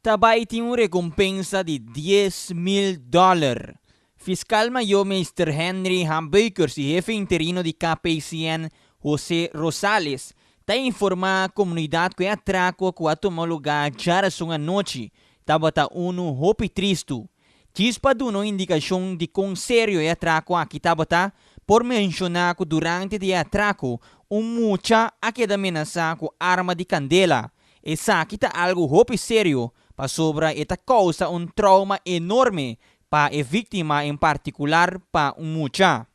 Tabay tem recompensa de $10,000. Fiscal Mayor Mr. Henry Hamburgers e jefe interino de KPCN José Rosales ta informa a comunidade que atraco que tomou lugar já a noite tabata hopi tristo. Chispa do indicação de quão sério é atraco aqui tabata por mencionar que durante o atraco mucha aqui ameaça com arma de candela. Essa aqui tá algo hopi sério para sobra esta causa trauma enorme para a vítima em particular para mucha.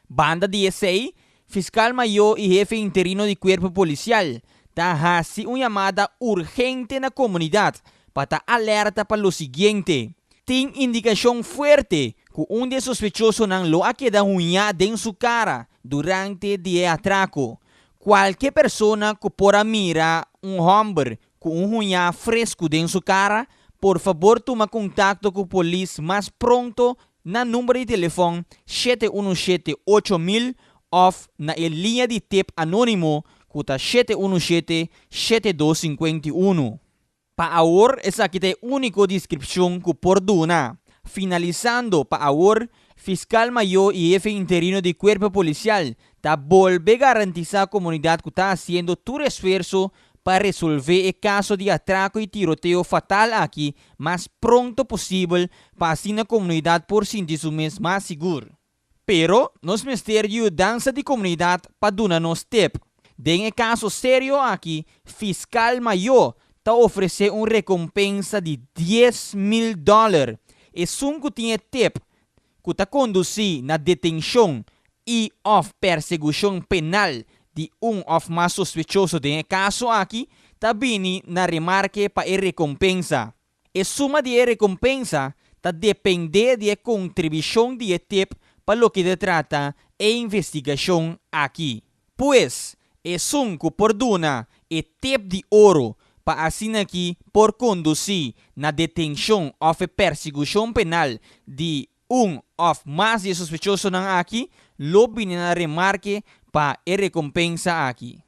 Banda 16, fiscal maior e jefe interino de corpo policial tá hasi uma chamada urgente na comunidade para alerta para o seguinte. Tem indicação forte que de sospechoso não lo ha quedado unha em sua cara durante o atraco. Qualquer pessoa que pora mira homem com unha fresco em sua cara, por favor toma contato com a polícia mais pronto na número de telefone 717-8000 ou na linha de tip anônimo que tá 717-7251. Para agora, essa aqui é a única descrição que por dona. Finalizando, para agora, fiscal maior e jefe interino de corpo policial tá volve garantizar a comunidade que está fazendo todo esforço para resolver o caso de atraco e tiroteio fatal aqui mais pronto possível para assim a comunidade por sentir-se mais seguro. Pero, nos ministério dança de comunidade para dar-nos tip. Em um caso sério aqui, fiscal maior está oferecendo recompensa de $10,000. E que tinha tip que está conduzir na detenção e of perseguição penal de of mais sospechoso de caso aqui, tá bini na remarque para a recompensa. E suma de recompensa tá depende de contribuição de tip para o que se trata a investigação aqui. Pois, é que por dona e tip de ouro para assim aqui por conduzir na detenção ou perseguição penal de of mais sospechoso ng aqui, lo bini na remarque para a recompensa aqui.